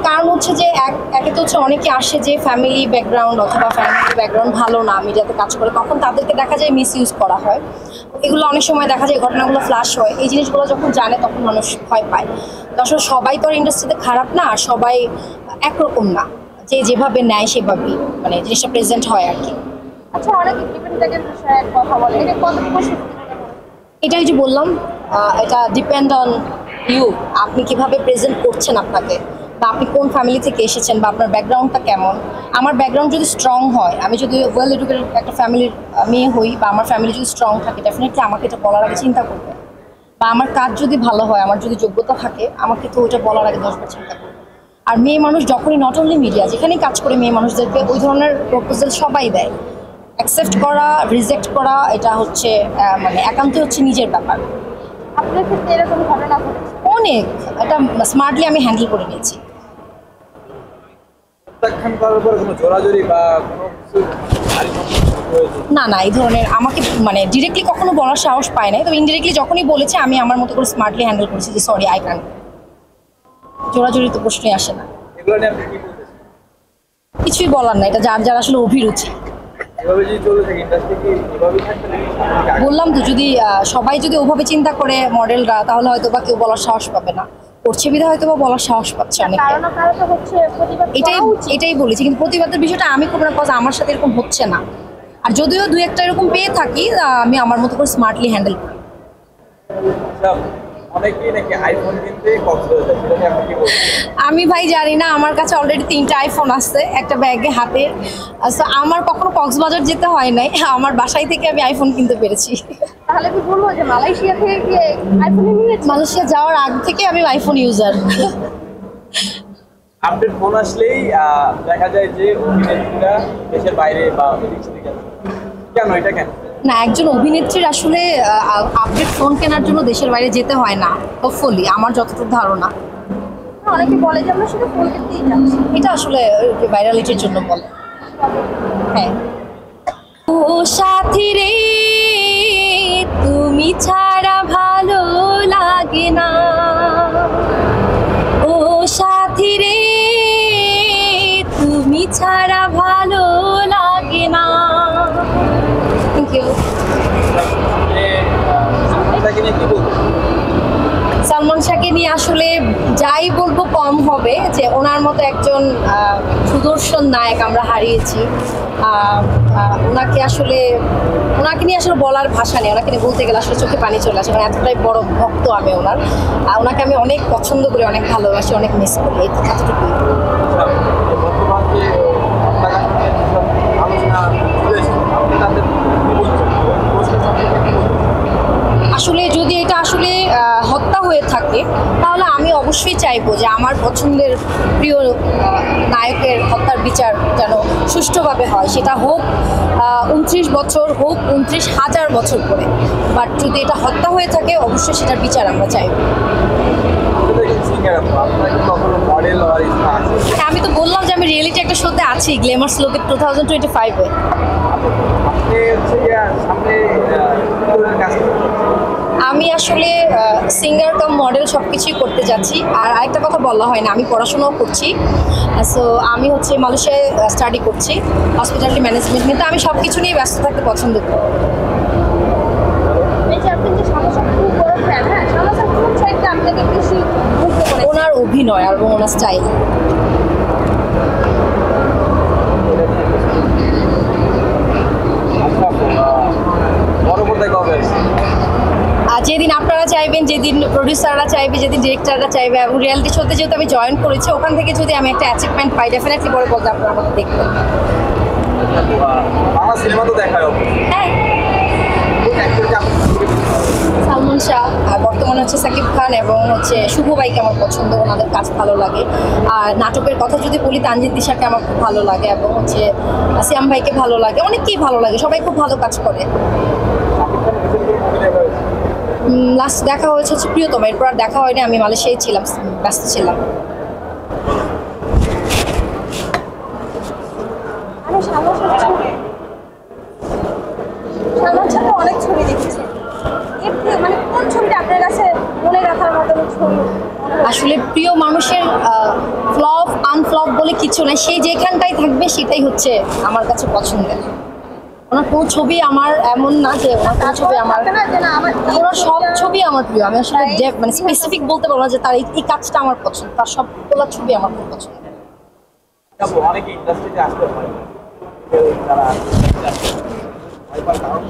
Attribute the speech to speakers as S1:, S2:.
S1: কারণ হচ্ছে যে একে তো হচ্ছে অনেকে আসে যে ফ্যামিলি ব্যাকগ্রাউন্ড অথবা ফ্যামিলি ব্যাকগ্রাউন্ড ভালো না, মিডিয়াতে কাজ করে, তখন তাদেরকে দেখা যায় মিস ইউজ করা হয়। এগুলো অনেক সময় দেখা যায় ঘটনাগুলো ফ্ল্যাশ হয়, এই জিনিসগুলো যখন জানে তখন মানুষ ভয় পায়। তো আসলে সবাই তো আর ইন্ডাস্ট্রিতে খারাপ না, আর সবাই একরকম না, যে যেভাবে নেয় সেভাবেই মানে জিনিসটা প্রেজেন্ট হয় আর কি।
S2: আচ্ছা, অনেকে ডিপেন্ড বিষয়ে কথা বলে, এটা কতটুকু সত্যি?
S1: এটাই যে বললাম, এটা ডিপেন্ড অন ইউ, আপনি কিভাবে প্রেজেন্ট করছেন আপনাকে, বা আপনি কোন ফ্যামিলি থেকে এসেছেন, বা আপনার ব্যাকগ্রাউন্ডটা কেমন। আমার ব্যাকগ্রাউন্ড যদি স্ট্রং হয়, আমি যদি ওয়েল এডুকেটেড একটা ফ্যামিলির মেয়ে হই, বা আমার ফ্যামিলি যদি স্ট্রং থাকে, ডেফিনেটলি আমাকে এটা বলার আগে চিন্তা করবে। বা আমার কাজ যদি ভালো হয়, আমার যদি যোগ্যতা থাকে, আমাকে তো ওইটা বলার আগে 10বার চিন্তা করবে। আর মেয়ে মানুষ যখনই, নট অনলি মিডিয়া, যেখানেই কাজ করে মেয়ে মানুষদেরকে ওই ধরনের প্রপোজাল সবাই দেয়। অ্যাকসেপ্ট করা, রিজেক্ট করা, এটা হচ্ছে মানে একান্ত হচ্ছে নিজের ব্যাপার।
S2: আপনার ক্ষেত্রে এরকম ঘটনা ঘটেছে?
S1: অনেক, এটা স্মার্টলি আমি হ্যান্ডেল করে নিয়েছি।
S3: প্রত্যাখ্যান করার পর কোনো জোরাজুরি বা কোনো কিছু
S1: না না, এই ধরনের আমাকে মানে ডিরেক্টলি কখনো বলার সাহস পায় নাই, তবে ইনডিরেক্টলি যখনই বলেছে আমি আমার মতো করে স্মার্টলি হ্যান্ডেল করেছি যে সরি আই ক্যান। জোরাজুরি তো প্রশ্নই আসে না।
S3: এগুলো নিয়ে আপনি কি বলতেছেন?
S1: কিছুই বলার না, এটা যার যার আসলে অভিরুচি।
S3: এভাবে যদি চলে থাকে ইন্ডাস্ট্রি কি এভাবেই থাকবে নাকি?
S1: বললাম তো, যদি সবাই যদি ওভাবে চিন্তা করে মডেলরা, তাহলে হয়তো বা কেউ বলার সাহস পাবে না। করছে বিধা হয়তো বা বলার সাহস পাচ্ছে অনেকে।
S2: কারণ তো হচ্ছে প্রতিবাদ
S1: এটাই
S2: করা উচিত।
S1: এটাই বলেছি, কিন্তু প্রতিবাদের বিষয়টা আমি করবো না, কজ আমার সাথে এরকম হচ্ছে না। আর যদিও দুই একটা এরকম পেয়ে থাকি, আমি আমার মতো করে স্মার্টলি হ্যান্ডেল করি।
S3: আচ্ছা, অনেকেই নাকি আইফোন কিনতে কক্সবাজার যায়, সেটা নিয়ে আপনি কি বলছেন?
S1: আমি ভাই জানি না, আমার কাছে অলরেডি 3টা আইফোন আছে একটা ব্যাগে হাতে। সো আমার কখনো কক্সবাজার যেতে হয় নাই, আমার বাসায় থেকে আমি আইফোন কিনতে পেরেছি।
S2: তাহলে কি বলবো যে মালয়েশিয়া থেকে গিয়ে আইফোন নিয়েছে?
S1: মালয়েশিয়া যাওয়ার আগ থেকে আমি আইফোন ইউজার।
S3: আপডেট ফোন আসলেই দেখা যায় যে অভিনেত্রীরা দেশের বাইরে বা এদিক সেদিক যাচ্ছে। কেন, এটা কেন?
S1: না, একজন অভিনেত্রীর আসলে আপডেট ফোন কেনার জন্য দেশের বাইরে যেতে হয় না, হোপফুলি, আমার যতটুকু ধারণা।
S2: অনেকে বলে যে আমরা শুধু ফোন কিনতেই যাচ্ছি।
S1: এটা আসলে ভাইরালিটির জন্য বলে। হ্যাঁ। ও সাথী রে, তুমি ছাড়া ভালো লাগে না। ও সাথী রে, তুমি ছাড়া ভালো লাগে না। Thank you.
S3: এটাকে নিয়ে কি বলবেন?
S1: সালমান শাহকে নিয়ে আসলে যাই বলবো কম হবে, যে ওনার মতো একজন সুদর্শন নায়ক আমরা হারিয়েছি। ওনাকে নিয়ে আসলে বলার ভাষা নেই, ওনাকে নিয়ে বলতে গেলে আসলে চোখে পানি চলে আসে, মানে এতটাই বড় ভক্ত আমি ওনার। ওনাকে আমি অনেক পছন্দ করি, অনেক ভালোবাসি, অনেক মিস করি, এই এতটুকুই।
S3: বর্তমান যে হত্যাকাণ্ড আলোচনা চলেছে, আপনি তাদের কি বলছেন?
S1: আসলে যদি এটা আসলে হত্যা হয়ে থাকে, তাহলে আমি অবশ্যই চাইবো যে আমার পছন্দের প্রিয় নায়কের হত্যার বিচার যেন সুষ্ঠুভাবে হয়। সেটা হোক 29 বছর, হোক 29,000 বছর করে, বাট যদি এটা হত্যা হয়ে থাকে, অবশ্যই সেটার বিচার আমরা চাইবো। হ্যাঁ, আমি তো বললাম যে আমি রিয়েলিটি একটা শোতে আছি, গ্ল্যামার্স লোকে 2025-এ। আমি আসলে সিঙ্গার কাম মডেল সব কিছুই করতে যাচ্ছি। আর আরেকটা কথা বলা হয় না, আমি পড়াশোনাও করছি। সো আমি হচ্ছে মালয়েশিয়ায় স্টাডি করছি হসপিটালিটি ম্যানেজমেন্ট, কিন্তু আমি সব কিছু নিয়ে ব্যস্ত থাকতে পছন্দ করি।
S2: এই যে আপনি যে সামোসা খুব বড় ফ্যান, হ্যাঁ, সামোসা কোন সাইডটা আপনাকে বেশি মুগ্ধ করে?
S1: ওনার অভিনয় আর ওনার স্টাইল। আর যেদিন আপনারা চাইবেন, যেদিন প্রডিউসাররা চাইবে, যেদিন ডিরেক্টররা চাইবে, এবং রিয়েলিটি শোতে যেহেতু আমি জয়েন করেছি, ওখান থেকে যদি আমি একটা অ্যাচিভমেন্ট পাই, ডেফিনেটলি বড় বলতে আপনারা আমাকে দেখবেন।
S3: আমার সিনেমা তো দেখায়
S1: হ্যাঁ, সালমান শাহ, আর বর্তমানে হচ্ছে সাকিব খান এবং হচ্ছে শুভ ভাইকে আমার পছন্দ, ওনাদের কাজ ভালো লাগে। আর নাটকের কথা যদি বলি, তানজিদ দিশাকে আমার খুব ভালো লাগে, এবং হচ্ছে সিয়াম ভাইকে ভালো লাগে, অনেককেই ভালো লাগে, সবাই খুব ভালো কাজ করে। লাস্ট দেখা হয়েছে হচ্ছে প্রিয়তম, এরপর আর দেখা হয়নি, আমি মালয়েশিয়ায় ছিলাম, ব্যস্ত ছিলাম।
S2: সালমান শাহ তো অনেক ছবি দেখেছি, এর থেকে মানে কোন ছবিটা আপনার কাছে মনে রাখার মতো ছবি?
S1: আসলে প্রিয় মানুষের ফ্লপ আনফ্লপ বলে কিছু নাই, সেই যেখানটাই থাকবে সেটাই হচ্ছে আমার কাছে পছন্দের। ওনার কোনো ছবি আমার এমন না যে ওনার কোনো ছবি আমার,
S2: থাকে না যে না আমার এই
S1: ওনার সব
S2: ছবিটা-
S1: ছবি আমার প্রিয়। আমি আসলে
S2: তাই?
S1: মানে স্পেসিফিক বলতে পারবো না যে তার এই কাজটা আমার পছন্দ, তার সবগুলো ছবি আমার খুব পছন্দ।
S3: যাবো অনেকে ইন্ডাস্ট্রিতে আসতে পারে, কেউ যারা ভয় পায় কারণ